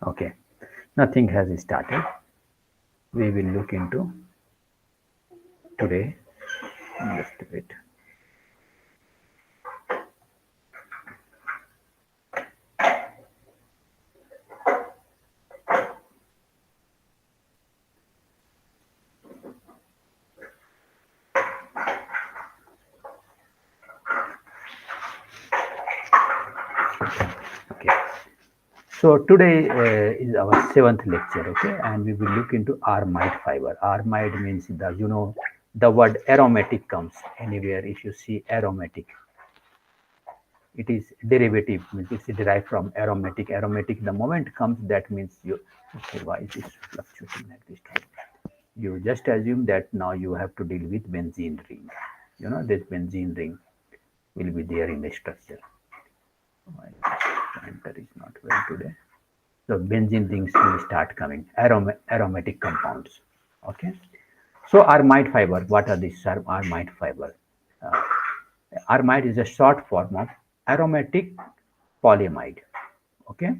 Okay, nothing has started. We will look into today. Just a bit. Okay. So today is our seventh lecture, okay, and we will look into Armaid fiber. Armaid means the word aromatic comes anywhere. If you see aromatic, it is derivative, means it's derived from aromatic. Aromatic, the moment comes, that means you. Okay, why is this fluctuating like this? You just assume that now you have to deal with benzene ring. This benzene ring will be there in the structure. My pointer is not well today. So benzene rings will start coming, aromatic compounds. Okay. So Armaid fiber, what are these Armaid fiber? Uh, Armaid is a short form of aromatic polyamide. Okay.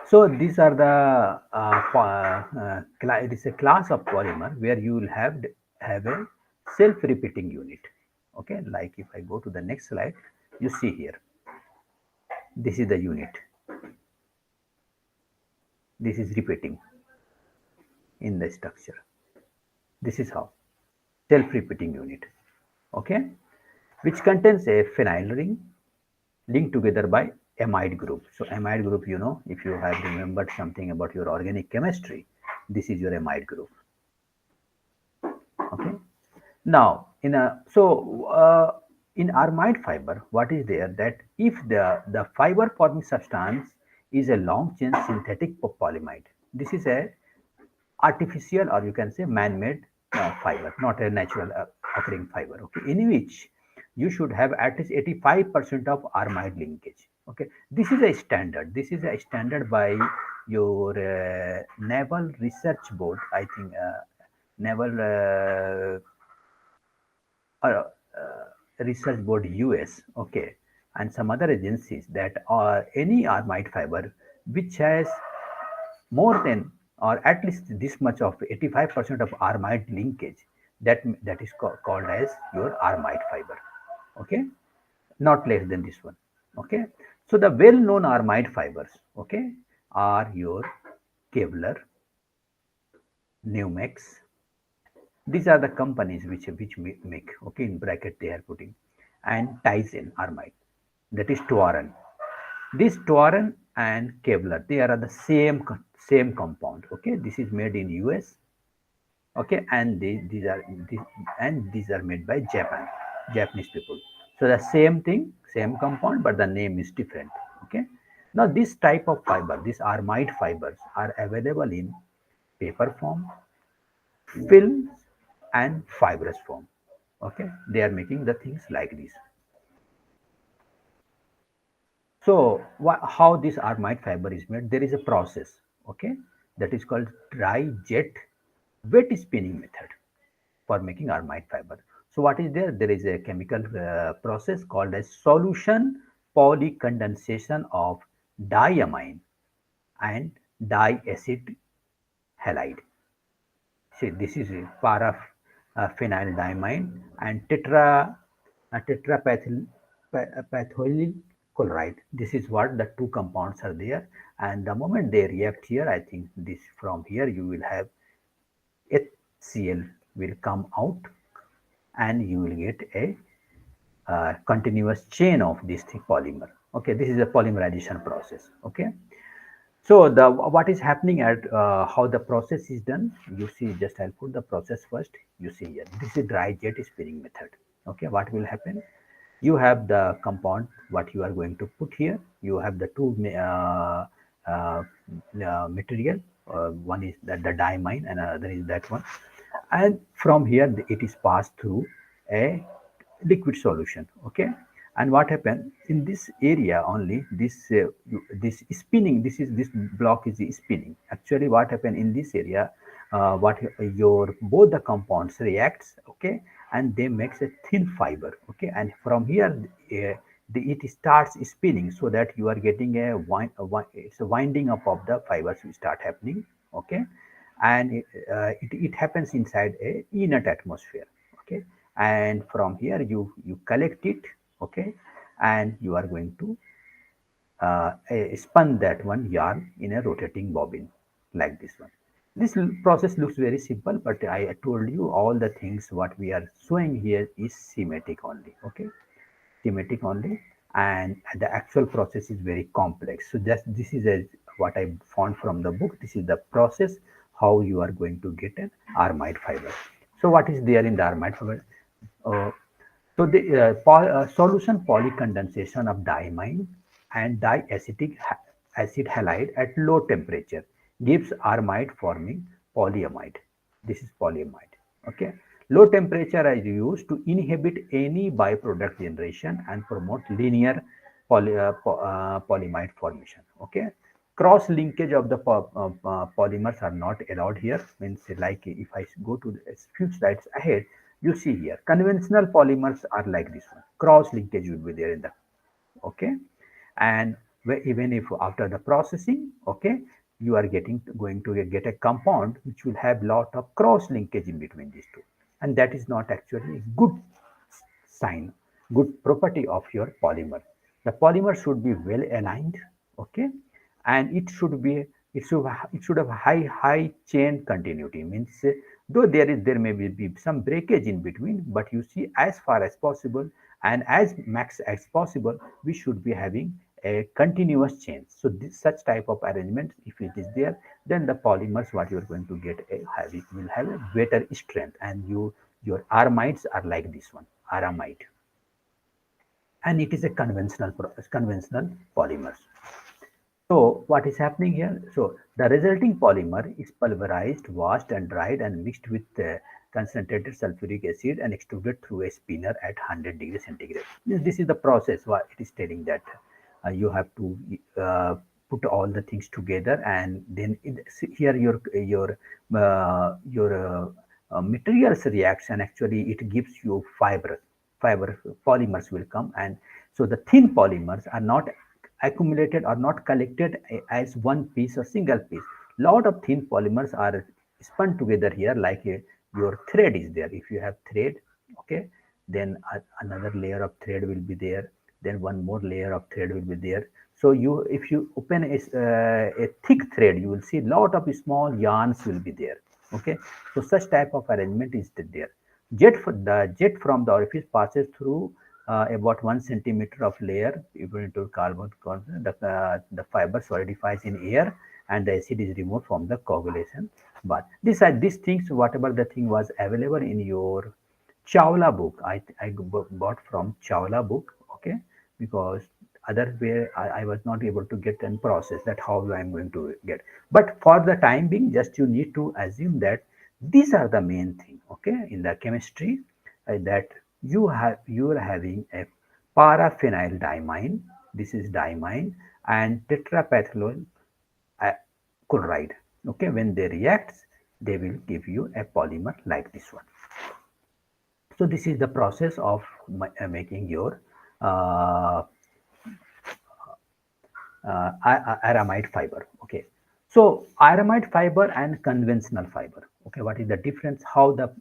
So these are the it is a class of polymer where you will have a self-repeating unit. Okay, like if I go to the next slide, you see here. This is the unit. This is repeating in the structure. This is how self-repeating unit. Okay, which contains a phenyl ring linked together by amide group. So amide group, if you have remembered something about your organic chemistry, this is your amide group. Okay. Now, in Armaid fiber, what is there that if the fiber forming substance is a long chain synthetic polyamide, this is a artificial or you can say man-made fiber, not a natural occurring fiber. Okay, in which you should have at least 85% of Armaid linkage. Okay, this is a standard. This is a standard by your Naval Research Board, I think. Naval Research Board US, okay, and some other agencies that are any Armaid fiber which has more than or at least this much of 85% of Armaid linkage, that is called as your Armaid fiber, okay, not less than this one, okay. So the well-known Armaid fibers, okay, are your Kevlar, Numex. These are the companies which make, okay, in bracket they are putting, and Tyson Armide, that is Tuaran. This Tuaran and Kevlar, they are the same compound. Okay, this is made in US. Okay, and these are made by Japanese people. So the same thing, same compound, but the name is different. Okay. Now this type of fiber, these Armide fibers, are available in paper form, film, and fibrous form. Okay, they are making the things like this. So how this Armide fiber is made? There is a process, okay, that is called dry jet wet spinning method for making Armide fiber. So what is there? There is a chemical process called as solution polycondensation of diamine and diacid halide. See, this is paraphenyldiamine and tetrapathyl chloride. This is what the two compounds are there. And the moment they react here, I think this from here you will have HCl will come out and you will get a continuous chain of this thing polymer. Okay, this is a polymerization process. Okay. So the what is happening at how the process is done, you see, just I'll put the process first. You see here, this is dry jet spinning method. Okay, what will happen? You have the compound, what you are going to put here. You have the two material. One is the diamine and another is that one. And from here, it is passed through a liquid solution. Okay, and what happened in this area only, this spinning, this block is spinning. Actually what happened in this area, what your both the compounds reacts, okay, and they makes a thin fiber. Okay, and from here it starts spinning, so that you are getting it's a winding up of the fibers will start happening. Okay, and it happens inside a inert atmosphere. Okay, and from here you collect it. Okay, and you are going to spun that one yarn in a rotating bobbin like this one. This process looks very simple, but I told you all the things what we are showing here is schematic only. Okay, schematic only, and the actual process is very complex. So just this is what I found from the book. This is the process how you are going to get an armide fiber. So what is there in the armide fiber? Uh, so the solution polycondensation of diamine and diacetic acid halide at low temperature gives armide forming polyamide. This is polyamide. Okay. Low temperature is used to inhibit any byproduct generation and promote linear polyamide formation. Okay. Cross linkage of the polymers are not allowed here. Means like if I go to a few slides ahead, you see here conventional polymers are like this one. Cross linkage will be there in the, okay, and even if after the processing, okay, you are going to get a compound which will have lot of cross linkage in between these two, and that is not actually a good sign, good property of your polymer. The polymer should be well aligned. Okay, and it should have high chain continuity. Means though there may be some breakage in between, but you see, as far as possible and as max as possible, we should be having a continuous chain. So such type of arrangement, if it is there, then the polymers what you are going to get will have a better strength, and your aramides are like this one, aramide, and it is a conventional polymers. So what is happening here? So the resulting polymer is pulverized, washed and dried and mixed with concentrated sulfuric acid and extruded through a spinner at 100 degrees centigrade. This is the process. What it is telling that you have to put all the things together, and then here your materials reacts, and actually it gives you fiber polymers will come. And so the thin polymers are not accumulated or not collected as one piece or single piece. Lot of thin polymers are spun together here, like your thread is there. If you have thread, okay, then another layer of thread will be there, then one more layer of thread will be there. So if you open a thick thread, you will see lot of small yarns will be there. Okay, so such type of arrangement is there. The jet from the orifice passes through about 1 centimeter of layer even into carbon. The fiber solidifies in air, and the acid is removed from the coagulation. But these things, whatever the thing was available in your Chawla book, I bought from Chawla book. Okay, because other way I was not able to get and process that how I am going to get. But for the time being, just you need to assume that these are the main thing. Okay, in the chemistry, that you are having a paraphenyl diamine. This is diamine and tetraphenylchloride. Chloride. Okay, when they react, they will give you a polymer like this one. So this is the process of making your uh, aramide fiber. Okay, so aramide fiber and conventional fiber. Okay, what is the difference? How the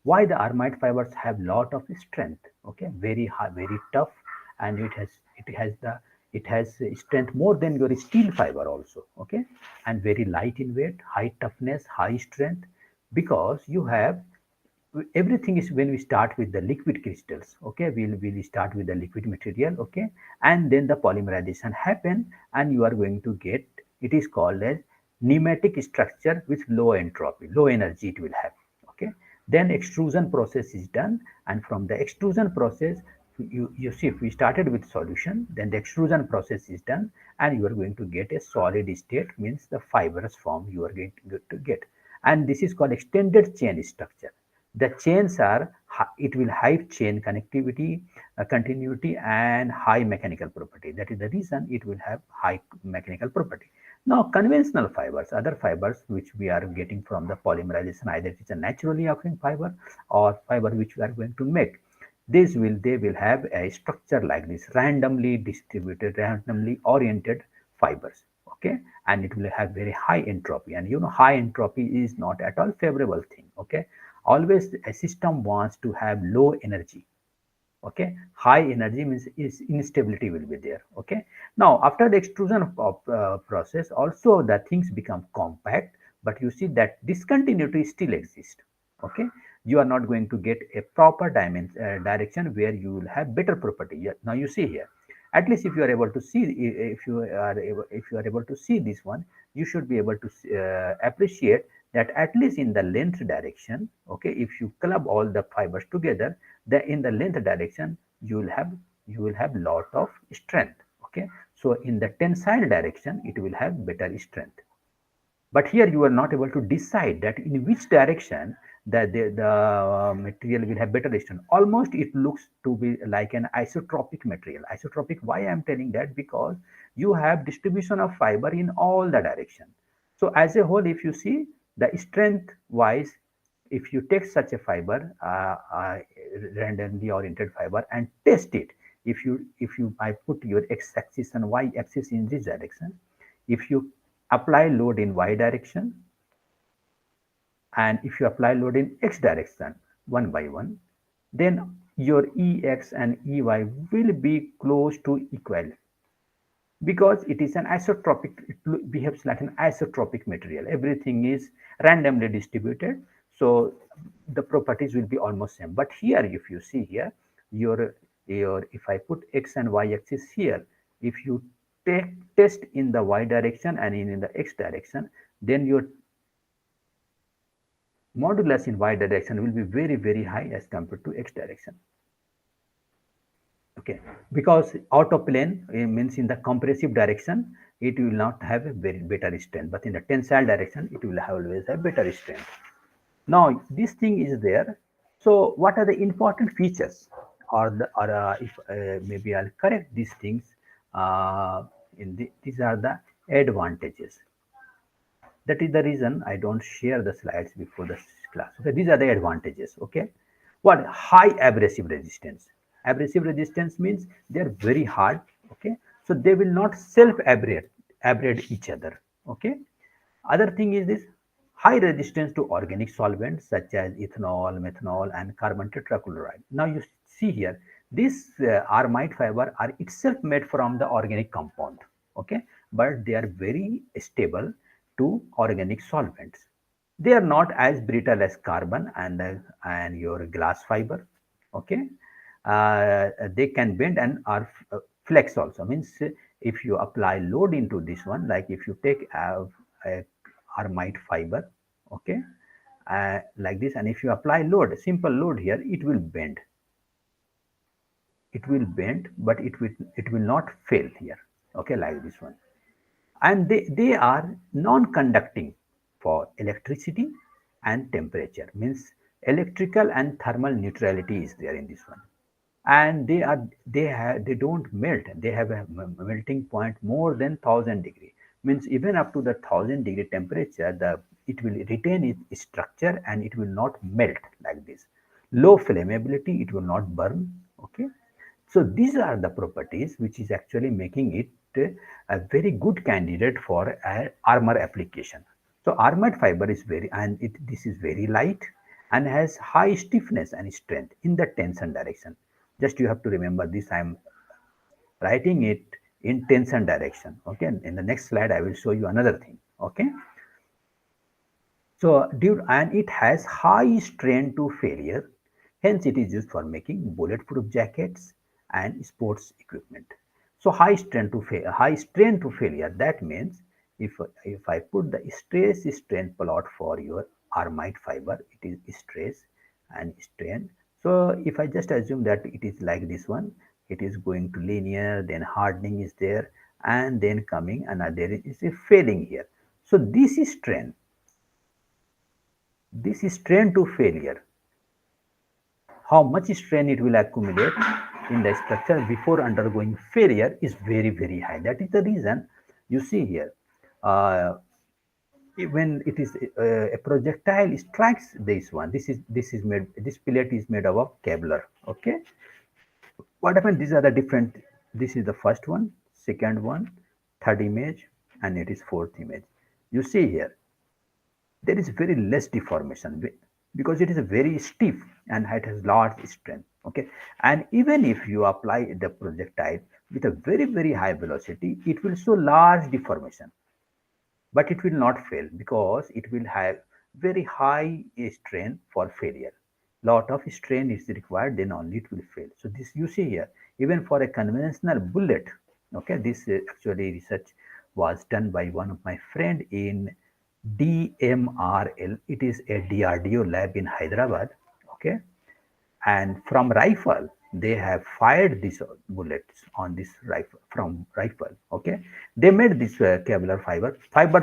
why the aramide fibers have lot of strength? Okay, very high, very tough, and it has strength more than your steel fiber also. Okay, and very light in weight, high toughness, high strength, because you have everything is when we start with the liquid crystals. Okay, we'll start with the liquid material. Okay, and then the polymerization happen, and you are going to get, it is called as pneumatic structure with low entropy, low energy it will have. Okay, then extrusion process is done, and from the extrusion process, you see, if we started with solution, then the extrusion process is done, and you are going to get a solid state, means the fibrous form you are going to get. And this is called extended chain structure. The chains are, it will high chain connectivity, continuity, and high mechanical property. That is the reason it will have high mechanical property. Now conventional fibers, other fibers which we are getting from the polymerization, either it is a naturally occurring fiber or fiber which we are going to make, they will have a structure like this, randomly distributed, randomly oriented fibers. Okay, and it will have very high entropy, and high entropy is not at all favorable thing. Okay, always a system wants to have low energy. Okay, high energy means is instability will be there. Okay, now after the extrusion process also the things become compact, but you see that discontinuity still exists. Okay, you are not going to get a proper dimension direction where you will have better property. Yeah, now you see here, at least if you are able to see, if you are able to see this one, you should be able to appreciate that at least in the length direction. Okay, if you club all the fibers together, the in the length direction you will have lot of strength. Okay, so in the tensile direction it will have better strength, but here you are not able to decide that in which direction that the material will have better strength. Almost it looks to be like an isotropic material. Isotropic, why I am telling that, because you have distribution of fiber in all the direction. So as a whole, if you see the strength wise, if you take such a fiber, randomly oriented fiber, and test it, if you I put your x-axis and y-axis in this direction, if you apply load in y direction and if you apply load in x direction one by one, then your ex and ey will be close to equal, because it is an isotropic, it behaves like an isotropic material. Everything is randomly distributed, so the properties will be almost same. But here if you see here, your if I put x and y axis here, if you take test in the y direction and in the x direction, then your modulus in y direction will be very very high as compared to x direction. Okay, because out of plane means in the compressive direction it will not have a very better strength, but in the tensile direction it will have always have better strength. Now this thing is there. So what are the important features, or if maybe I'll correct these things, these are the advantages. That is the reason I don't share the slides before the class. Okay, these are the advantages. Okay, what high abrasive resistance? Abrasive resistance means they are very hard. Okay, so they will not self abrade each other. Okay, other thing is this high resistance to organic solvents such as ethanol, methanol, and carbon tetrachloride. Now you see here, these Armaid fiber are itself made from the organic compound. Okay, but they are very stable to organic solvents. They are not as brittle as carbon and your glass fiber. Okay, they can bend and are flex also. Means if you apply load into this one, like if you take a Armaid fiber, okay, like this, and if you apply load, simple load here, it will bend. It will bend, but it will not fail here. Okay, like this one. And they are non-conducting for electricity and temperature, means electrical and thermal neutrality is there in this one. And they don't melt, they have a melting point more than 1000 degree, means even up to the 1000 degree temperature, the it will retain its structure and it will not melt like this. Low flammability, it will not burn. Okay, so these are the properties which is actually making it a very good candidate for an armor application. So armored fiber is this is very light and has high stiffness and strength in the tension direction. Just you have to remember this. I am writing it in tension direction. Okay, in the next slide I will show you another thing. Okay, so and it has high strain to failure, hence it is used for making bulletproof jackets and sports equipment. So high strain to failure. That means if I put the stress strain plot for your Armaid fiber, it is stress and strain. So if I just assume that it is like this one, it is going to linear, then hardening is there, and then coming and there is a failing here. So this is strain to failure. How much strain it will accumulate in the structure before undergoing failure is very very high. That is the reason you see here. when it is a projectile strikes this one, this pellet is made up of Kevlar. Okay, what happened? These are the different. This is the first one, second one, third image, and it is fourth image. You see here, there is very less deformation because it is very stiff and it has large strength. Okay, and even if you apply the projectile with a very high velocity, it will show large deformation, but it will not fail because it will have very high strain for failure. Lot of strain is required, then only it will fail. So this you see here, even for a conventional bullet. Okay, this actually research was done by one of my friend in DMRL. It is a DRDO lab in Hyderabad. Okay, and from rifle they have fired these bullets on this rifle from rifle. Okay, they made this Kevlar fiber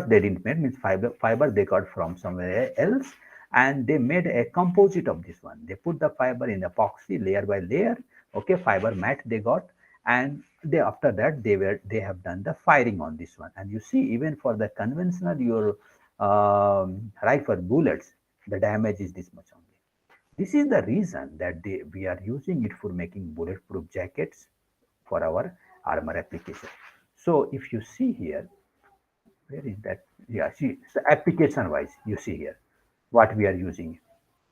they didn't make, means fiber they got from somewhere else, and they made a composite of this one. They put the fiber in epoxy layer by layer. Okay, fiber mat they got, and they after that they have done the firing on this one. And you see, even for the conventional your rifle bullets, the damage is this much only. This is the reason that we are using it for making bulletproof jackets for our armor application. So if you see here, where is that? Yeah, see, so application wise, you see here what we are using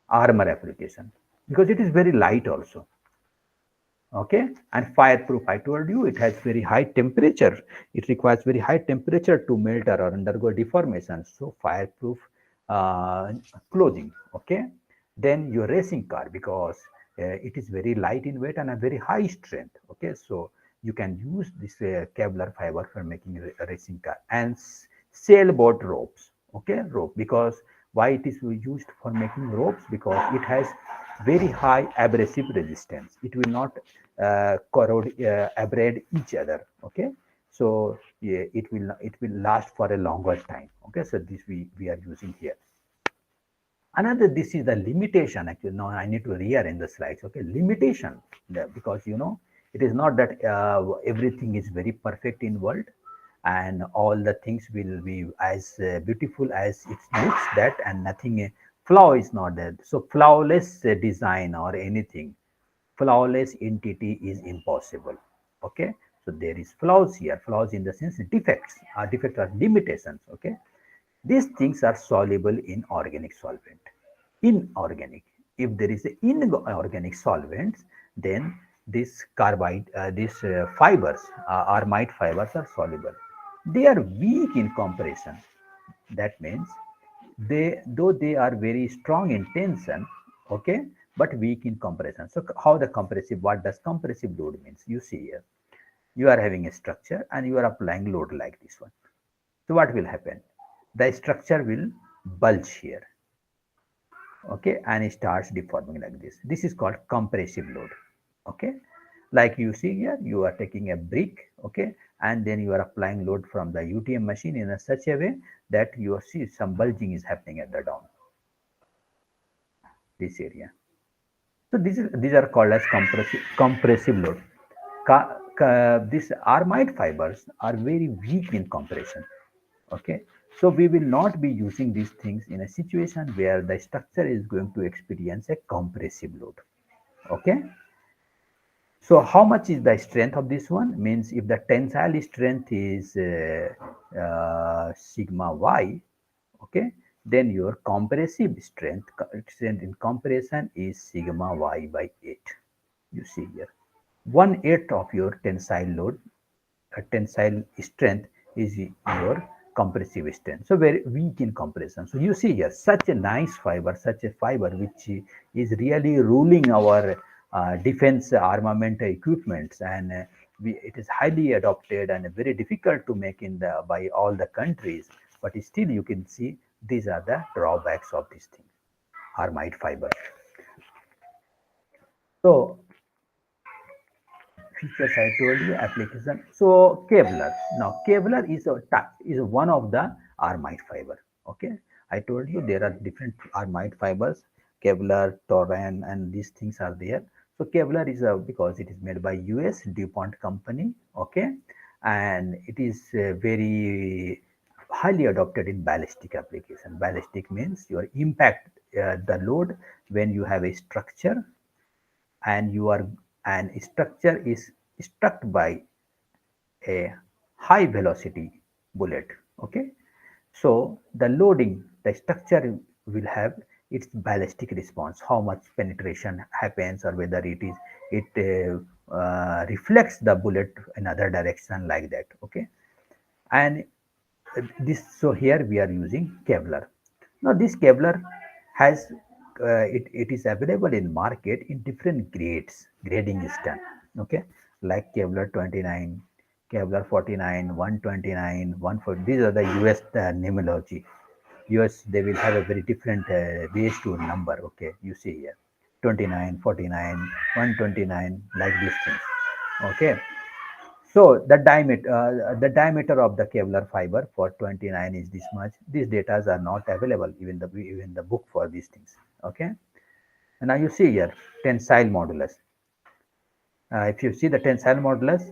armor application, because it is very light also. Okay, and fireproof, I told you it has very high temperature. It requires very high temperature to melt or undergo deformation. So fireproof uh, clothing. Okay, then your racing car, because it is very light in weight and a very high strength. Okay, so you can use this Kevlar fiber for making a racing car. And sailboat ropes. Okay, rope, because why it is used for making ropes? Because it has very high abrasive resistance. It will not corrode, abrade each other. Okay, so yeah, it will last for a longer time. Okay, so this we are using here. Another, this is the limitation. Actually, now I need to rearrange the slides. Okay, limitation, because it is not that everything is very perfect in world, and all the things will be as beautiful as it looks. That, and nothing flaw is not there. So flawless design or anything, flawless entity is impossible. Okay, so there is flaws here. Flaws in the sense defects. Defects are limitations. Okay, these things are soluble in organic solvent. Inorganic. If there is inorganic solvents, then these fibers, Armaid fibers are soluble. They are weak in compression. That means though they are very strong in tension, okay, but weak in compression. So how the compressive? What does compressive load means? You see here, you are having a structure and you are applying load like this one. So what will happen? The structure will bulge here, okay, and it starts deforming like this. This is called compressive load. Okay, like you see here, you are taking a brick, okay, and then you are applying load from the UTM machine in such a way that you see some bulging is happening at the down, this area. So these are called as compressive load. These Armaid fibers are very weak in compression. Okay, so we will not be using these things in a situation where the structure is going to experience a compressive load. Okay, so how much is the strength of this one? Means if the tensile strength is sigma y, okay, then your compressive strength in compression is sigma y by 8. You see here, 1/8 of your tensile load, tensile strength is your compressive strength. So very weak in compression. So you see here, such a nice fiber, such a fiber which is really ruling our defense armament equipments, and it is highly adopted and very difficult to make in the by all the countries. But still, you can see these are the drawbacks of this thing, Armide fiber. So features I told you, application. So Kevlar. Now Kevlar is one of the Armide fiber. Okay, I told you there are different Armide fibers, Kevlar, Toran, and these things are there. So Kevlar is because it is made by US DuPont company. Okay, and it is very highly adopted in ballistic application. Ballistic means your impact the load when you have a structure and you are and structure is struck by a high velocity bullet. Okay, so the loading, the structure will have its ballistic response, how much penetration happens or whether it reflects the bullet in other direction like that. Okay, and this so here we are using Kevlar. Now this Kevlar has it is available in market in different grades. Grading is done. Okay, like Kevlar 29, Kevlar 49, 129, 140. These are the US numerology. US they will have a very different ways to number. Okay, you see here 29, 49, 129 like these things. Okay, so the diameter of the Kevlar fiber for 29 is this much. These data are not available even the book for these things. Okay. And now you see here tensile modulus. If you see the tensile modulus,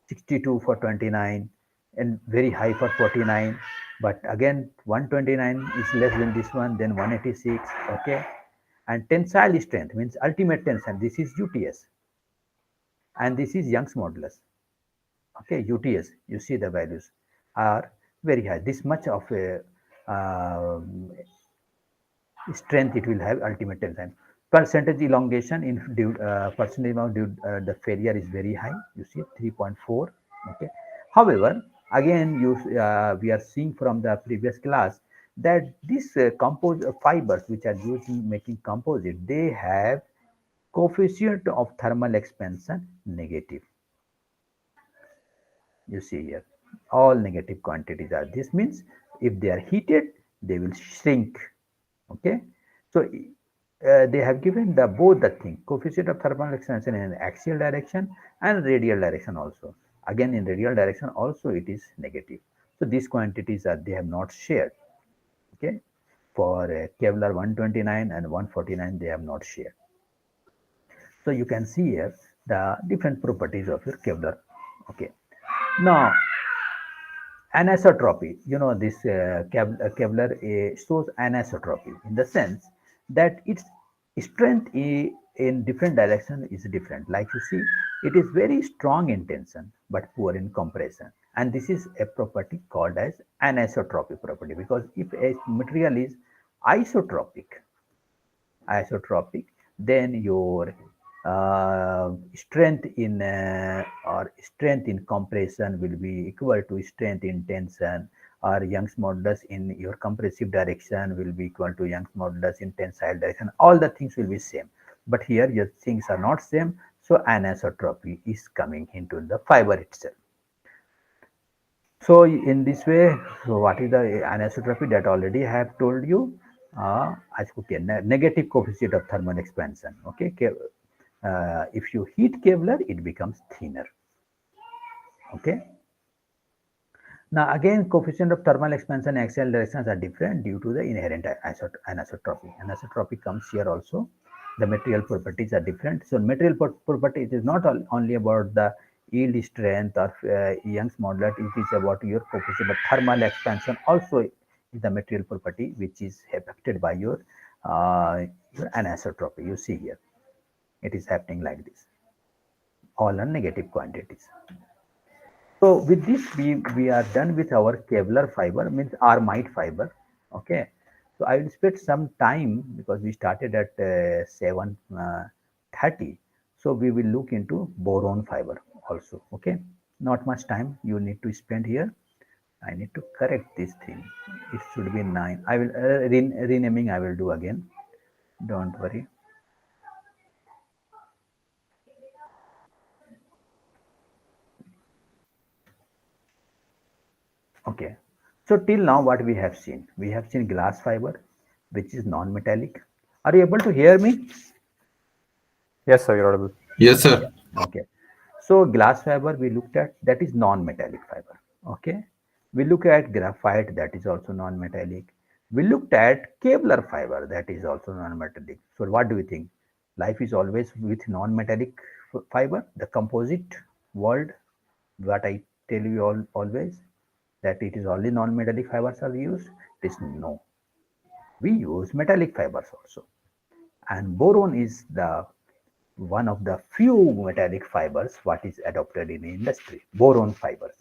62 for 29 and very high for 49. But again, 129 is less than this one, then 186. Okay. And tensile strength means ultimate tension. This is UTS and this is Young's modulus. Okay, UTS, you see the values are very high. This much of a strength it will have ultimate tension. Percentage elongation in percentage of the failure is very high. You see 3.4. Okay. However, again we are seeing from the previous class that these fibers which are used in making composite, they have coefficient of thermal expansion negative. You see here all negative quantities are, this means if they are heated they will shrink. Okay, so they have given the both the thing, coefficient of thermal expansion in axial direction and radial direction also. Again in radial direction also it is negative, so these quantities are they have not shared. Okay, for Kevlar 129 and 149 they have not shared. So you can see here the different properties of your Kevlar. Okay, now anisotropy, this Kevlar shows anisotropy in the sense that its strength in different direction is different. Like you see, it is very strong in tension but poor in compression, and this is a property called as anisotropy property, because if a material is isotropic isotropic, then your strength in or strength in compression will be equal to strength in tension, or Young's modulus in your compressive direction will be equal to Young's modulus in tensile direction. All the things will be same. But here your things are not same, so anisotropy is coming into the fiber itself. So in this way, so what is the anisotropy that already I have told you? Okay, negative coefficient of thermal expansion. Okay, if you heat Kevlar, it becomes thinner. Okay. Now again, coefficient of thermal expansion and axial directions are different due to the inherent anisotropy. Anisotropy comes here also. The material properties are different. So material properties is not only about the yield strength or Young's modulus. It is about your coefficient of thermal expansion also is the material property which is affected by your anisotropy. You see here, it is happening like this. All are negative quantities. So with this, we are done with our Kevlar fiber, means Armaid fiber. Okay. So I will spend some time because we started at 7:30. So we will look into boron fiber also. Okay. Not much time you need to spend here. I need to correct this thing. It should be 9. I will renaming. I will do again. Don't worry. Okay. So till now what we have seen? We have seen glass fiber, which is non-metallic. Are you able to hear me? Yes, sir, you're audible. Yes, sir. Yeah. Okay. So glass fiber we looked at, that is non-metallic fiber. Okay. We look at graphite, that is also non-metallic. We looked at Kevlar fiber, that is also non-metallic. So what do we think? Life is always with non-metallic fiber, the composite world, what I tell you always. that it is only non-metallic fibers are used? It is no. We use metallic fibers also. And boron is the one of the few metallic fibers what is adopted in industry. Boron fibers.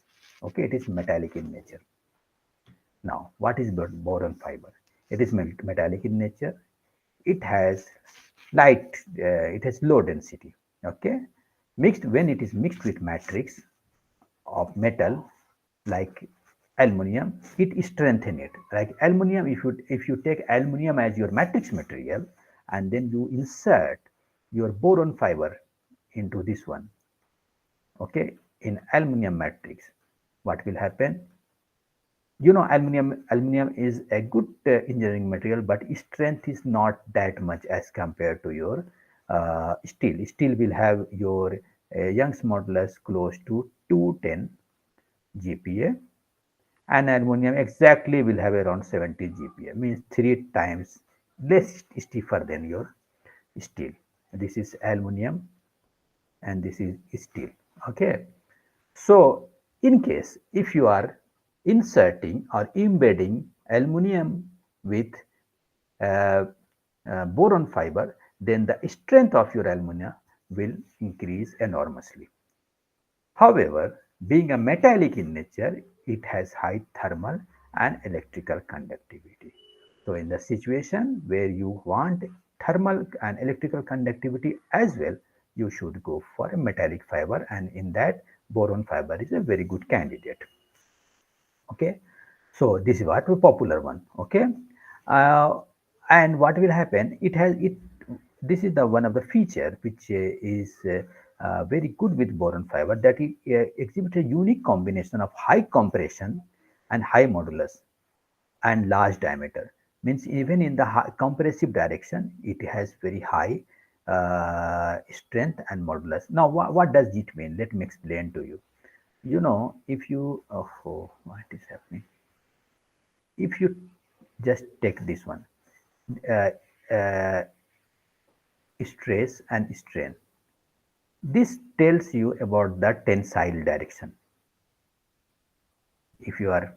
Okay, it is metallic in nature. Now, what is boron fiber? It is metallic in nature. It has light, it has low density. Okay, mixed when it is mixed with matrix of metal like aluminum, it strengthens it. Like aluminum, if you take aluminum as your matrix material and then you insert your boron fiber into this one, okay, in aluminum matrix, what will happen? Aluminum is a good engineering material, but strength is not that much as compared to your steel will have your Young's modulus close to 210 GPa, and aluminum exactly will have around 70 GPa, means 3 times less stiffer than your steel. This is aluminum and this is steel. Okay, so in case if you are inserting or embedding aluminum with uh, boron fiber, then the strength of your alumina will increase enormously. However, being a metallic in nature, it has high thermal and electrical conductivity. So in the situation where you want thermal and electrical conductivity as well, you should go for a metallic fiber, and in that boron fiber is a very good candidate. Okay, so this is what a popular one. Okay, uh, and what will happen? It has it. This is the one of the feature which is very good with boron fiber, that it exhibits a unique combination of high compression and high modulus and large diameter. Means even in the compressive direction, it has very high strength and modulus. Now, what does it mean? Let me explain to you. If you, oh, what is happening? If you just take this one, uh, uh, stress and strain, this tells you about the tensile direction. If you are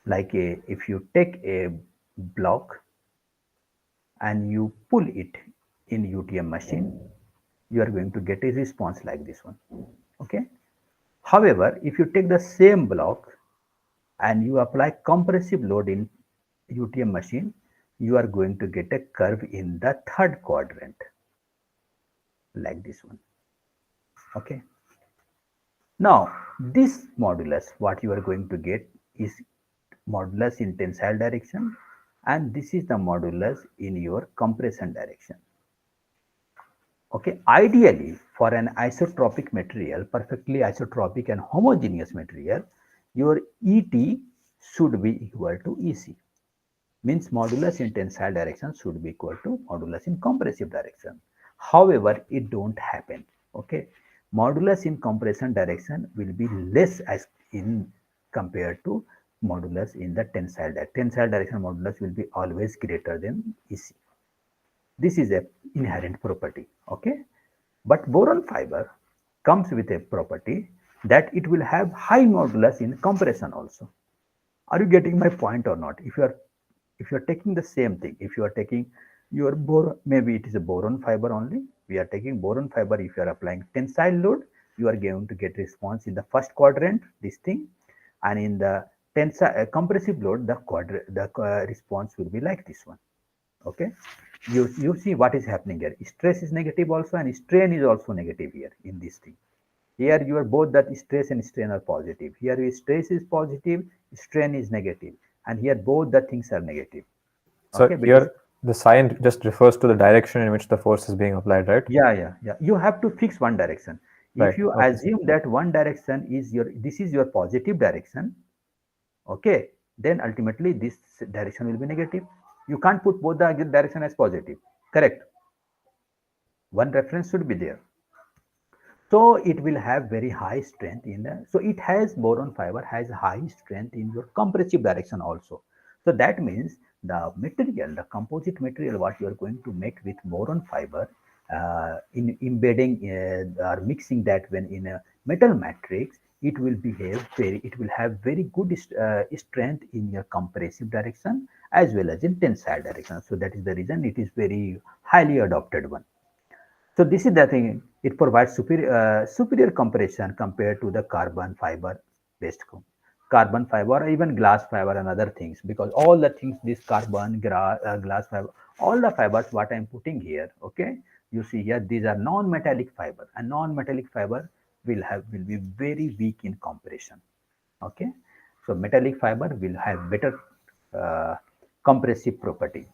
if you take a block and you pull it in UTM machine, you are going to get a response like this one. Okay. However, if you take the same block and you apply compressive load in UTM machine, you are going to get a curve in the third quadrant like this one. Okay. Now, this modulus, what you are going to get is modulus in tensile direction, and this is the modulus in your compression direction. Okay, ideally for an isotropic material, perfectly isotropic and homogeneous material, your ET should be equal to EC. Means modulus in tensile direction should be equal to modulus in compressive direction. However, it don't happen. Okay, modulus in compression direction will be less as in compared to modulus in the tensile direction. Tensile direction modulus will be always greater than EC. This is a inherent property. Okay, but boron fiber comes with a property that it will have high modulus in compression also. Are you getting my point or not? If you are taking the same thing, if you are taking your boron, maybe it is a boron fiber only. We are taking boron fiber. If you are applying tensile load, you are going to get response in the first quadrant, this thing, and in the tensile compressive load, the response will be like this one. Okay, you see what is happening here. Stress is negative also, and strain is also negative here in this thing. Here you are both that stress and strain are positive. Here your stress is positive, strain is negative, and here both the things are negative. So Okay, because here the sign just refers to the direction in which the force is being applied, right? yeah, you have to fix one direction. If Right. you Okay. assume that one direction is this is your positive direction, okay, then ultimately this direction will be negative. You can't put both the direction as positive. Correct. One reference should be there. So it will have very high strength in the, so it has boron fiber has high strength in your compressive direction also. So that means the material, the composite material what you are going to make with boron fiber, in embedding or mixing that when in a metal matrix, it will behave very, it will have very good strength in your compressive direction as well as in tensile direction. So that is the reason it is very highly adopted one. So this is the thing. It provides superior compression compared to the carbon fiber based carbon fiber or even glass fiber and other things, because all the things, this carbon, glass fiber, all the fibers what I am putting here, okay, you see here, these are non-metallic fiber, and non-metallic fiber will be very weak in compression. Okay, so metallic fiber will have better uh, compressive property.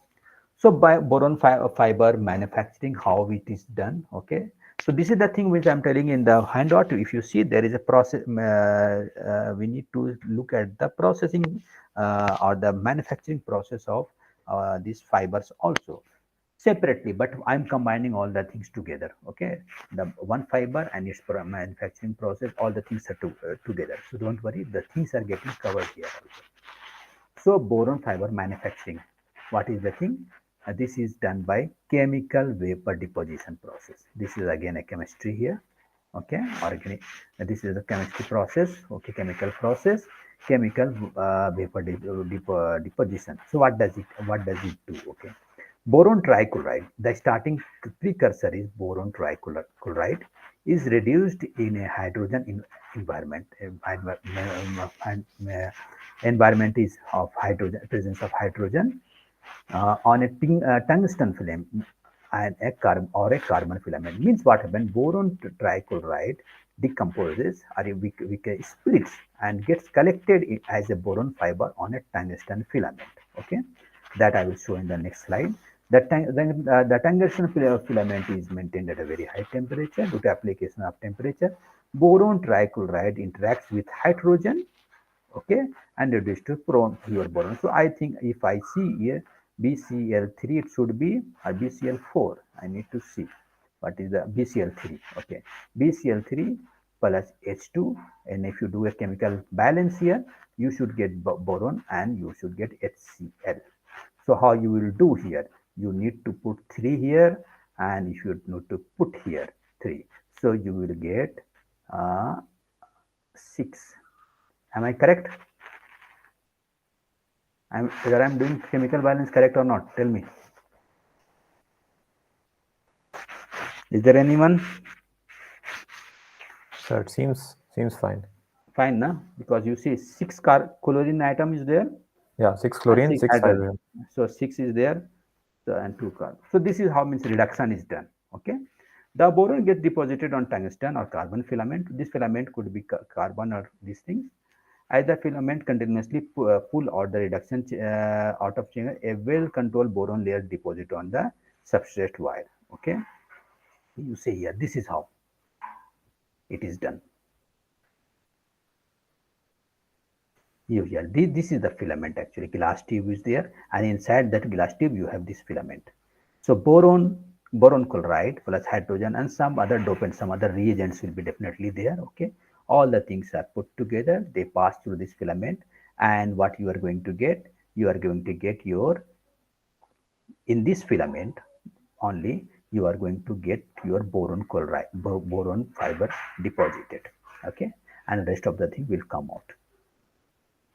So by boron fiber manufacturing, how it is done. Okay, so this is the thing which I'm telling in the handout. If you see, there is a process. We need to look at the processing or the manufacturing process of these fibers also separately, but I'm combining all the things together. Okay, the one fiber and its manufacturing process, all the things are together. So don't worry, the things are getting covered here also. So boron fiber manufacturing, what is the thing? This is done by chemical vapor deposition process. This is again a chemistry here. Okay, organic. This is the chemistry process. Okay, chemical process, chemical vapor deposition. So what does it do? Okay, boron trichloride. The starting precursor is boron trichloride is reduced in a hydrogen environment. Environment is of hydrogen, presence of hydrogen on a tungsten film and a carbon filament. Means what happens? Boron trichloride decomposes or splits and gets collected as a boron fiber on a tungsten filament. Okay, that I will show in the next slide. The tungsten filament is maintained at a very high temperature due to application of temperature. Boron trichloride interacts with hydrogen, okay, and reduced to pure boron. So I think if I see here BCl3, it should be or BCl4. I need to see what is the BCl3. Okay, BCl3 plus H2, and if you do a chemical balance here, you should get boron and you should get HCl. So how you will do here? You need to put 3 here, and if you need to put here 3, so you will get 6. Am I correct? Whether I'm doing chemical balance correct or not, tell me. Is there anyone? So it seems fine. Fine, na? Because you see 6 chlorine atom is there Yeah, 6 and chlorine, 6 6 hydrogen. hydrogen. So 6 is there, so, and 2 carbon. So this is how means reduction is done. Okay. The boron gets deposited on tungsten or carbon filament. This filament could be carbon or these things. As the filament continuously pull out the reduction out of chamber, a well-controlled boron layer deposit on the substrate wire. Okay. You see here, this is how it is done. Here, this is the filament actually. Glass tube is there, and inside that glass tube you have this filament. So boron chloride plus hydrogen and some other dopants, some other reagents will be definitely there. Okay, all the things are put together. They pass through this filament, and what you are going to get? You are going to get your, in this filament only, you are going to get your boron chloride, boron fiber deposited. Okay, and rest of the thing will come out.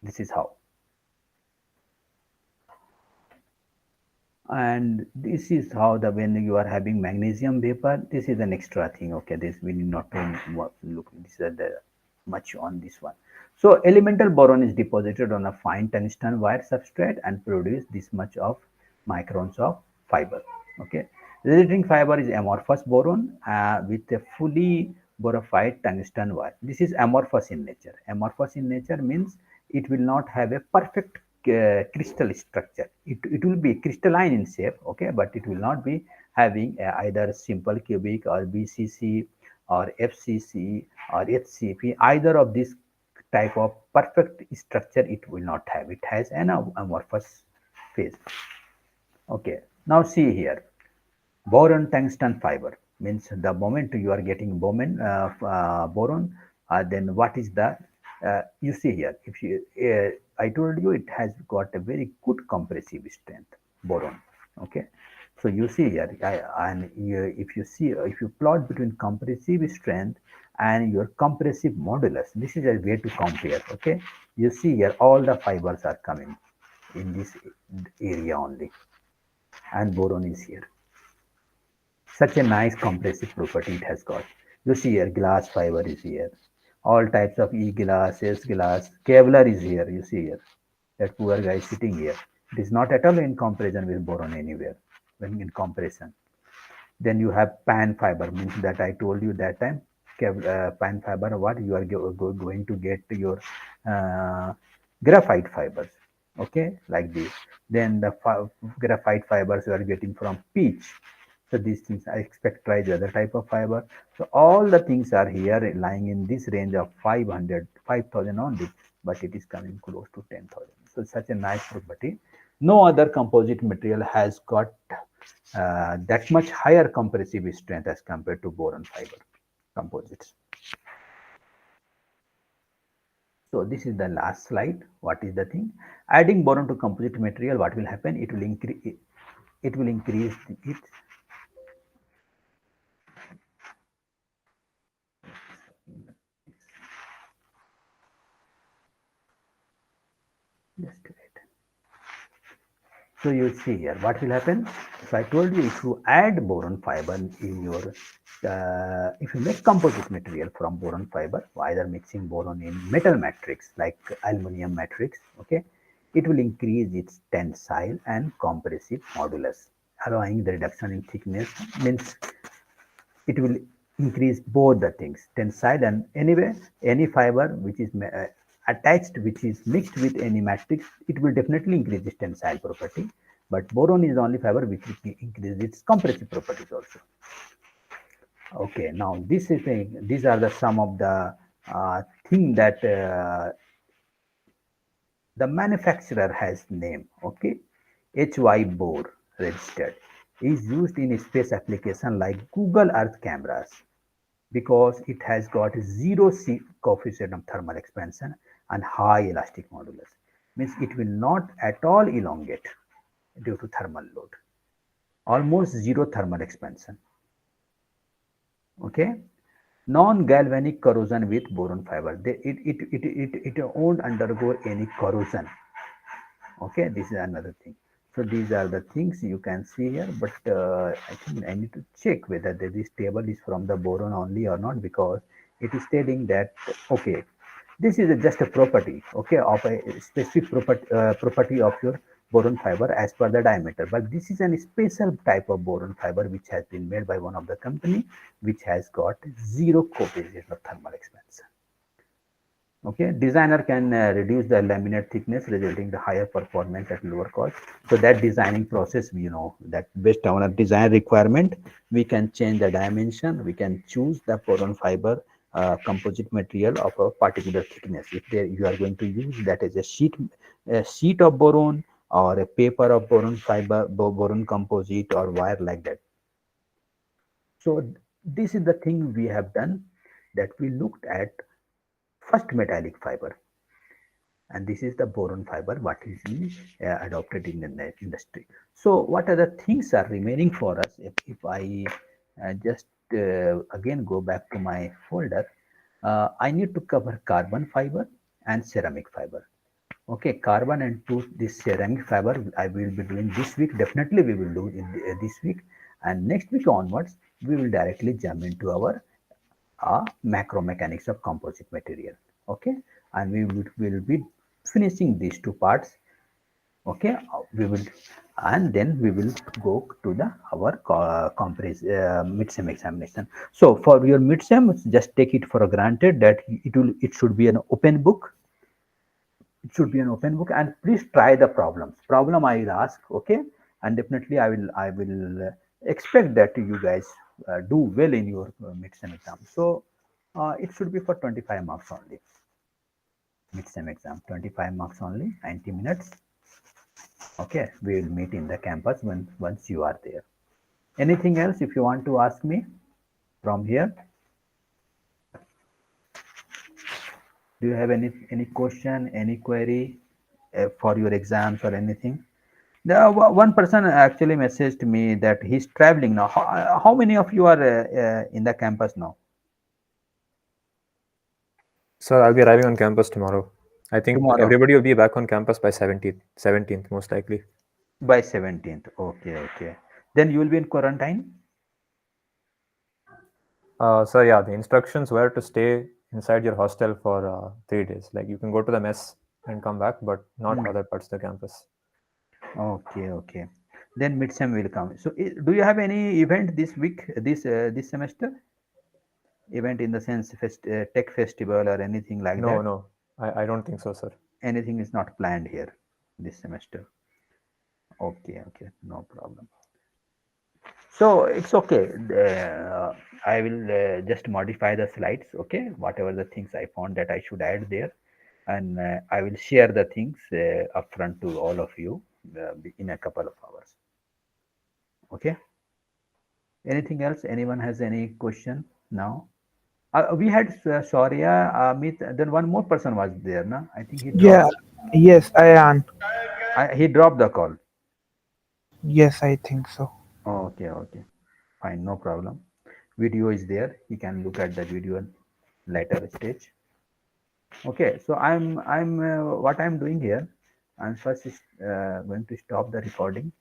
This is how. And this is how the, when you are having magnesium vapor, this is an extra thing. Okay, this we need not to look, this is the much on this one. So elemental boron is deposited on a fine tungsten wire substrate and produce this much of microns of fiber. Okay, resulting fiber is amorphous boron with a fully borified tungsten wire. This is amorphous in nature. Amorphous in nature means it will not have a perfect crystal structure. It will be crystalline in shape, okay, but it will not be having either simple cubic or BCC or FCC or HCP. Either of these type of perfect structure it will not have. It has an amorphous phase. Okay, now see here. Boron tungsten fiber means the moment you are getting boron, then what is the, you see here, if you, I told you it has got a very good compressive strength, boron. Okay, so you see here, and if you see, if you plot between compressive strength and your compressive modulus. This is a way to compare. Okay, you see here all the fibers are coming in this area only, and boron is here. Such a nice compressive property it has got. You see here glass fiber is here, all types of E glass, S glass, Kevlar is here. You see here that poor guy is sitting here. It is not at all in comparison with boron anywhere when in comparison. Then you have pan fiber, means that I told you that time. Pan fiber, what you are going to get your uh, graphite fibers, okay, like this. Then the graphite fibers you are getting from peach. So these things I expect try the other type of fiber. So all the things are here lying in this range of 500, 5,000 only, but it is coming close to 10,000. So such a nice property. No other composite material has got that much higher compressive strength as compared to boron fiber composites. So this is the last slide. What is the thing? Adding boron to composite material, what will happen? It will increase. It will increase it. Just wait. So you see here what will happen. So I told you if you add boron fiber in your if you make composite material from boron fiber, either mixing boron in metal matrix like aluminum matrix, okay, it will increase its tensile and compressive modulus, allowing the reduction in thickness. Means it will increase both the things, tensile and anyway any fiber which is attached, which is mixed with any matrix, it will definitely increase its tensile property. But boron is the only fiber which will increase its compressive properties also. Okay, now this is these are the some of the thing that the manufacturer has name. Okay, HY Bohr registered is used in space application like Google Earth cameras, because it has got zero C coefficient of thermal expansion and high elastic modulus. Means it will not at all elongate due to thermal load. Almost zero thermal expansion. Okay. Non-galvanic corrosion with boron fiber. It won't undergo any corrosion. Okay, this is another thing. So these are the things you can see here, but I think I need to check whether this table is from the boron only or not, because it is stating that okay, this is just a property, okay, of a specific property of your boron fiber as per the diameter, but this is a special type of boron fiber which has been made by one of the company which has got zero coefficient of thermal expansion. Okay, designer can reduce the laminate thickness, resulting the higher performance at lower cost. So that designing process, you know, that based on a design requirement, we can change the dimension, we can choose the boron fiber composite material of a particular thickness. If you are going to use that as a sheet of boron or a paper of boron fiber, boron composite or wire like that. So this is the thing we have done, that we looked at first metallic fiber, and this is the boron fiber what is adopted in the industry. So what other things are remaining for us? If I just again go back to my folder, I need to cover carbon fiber and ceramic fiber. Okay, carbon and this ceramic fiber I will be doing this week. Definitely we will do in this week, and next week onwards we will directly jump into our macro mechanics of composite material. Okay, and will be finishing these two parts. Okay, we will, and then we will go to the our midsem examination. So for your midsem, just take it for granted that it should be an open book. It should be an open book, and please try the problem I will ask. Okay, and definitely I will expect that you guys do well in your midsem exam. So it should be for 25 marks only. Midsem exam 25 marks only, 90 minutes. Okay, we will meet in the campus once you are there. Anything else if you want to ask me from here? Do you have any question, any query for your exams or anything? One person actually messaged me that he's traveling now. How many of you are in the campus now? Sir, I'll be arriving on campus tomorrow. I think Tomorrow everybody will be back on campus by 17th most likely. by 17th. Okay, okay. Then you will be in quarantine. So yeah, the instructions were to stay inside your hostel for 3 days. Like you can go to the mess and come back, but not Hmm. other parts of the campus. Okay, okay. Then midsem will come. So, do you have any event this week, this semester? Event in the sense tech festival or anything like No, that? no, I don't think so, sir. Anything is not planned here this semester. Okay, okay, no problem. So it's okay. I will just modify the slides. Okay, whatever the things I found that I should add there, and I will share the things upfront to all of you in a couple of hours. Okay. Anything else? Anyone has any question now? We had Shaurya, Amit, then one more person was there, na? I think he Yeah, dropped. yes, I am. He dropped the call. Yes, I think so. Okay, okay, fine, no problem. Video is there. You can look at the video later stage. Okay, so what I'm doing here. I'm first going to stop the recording.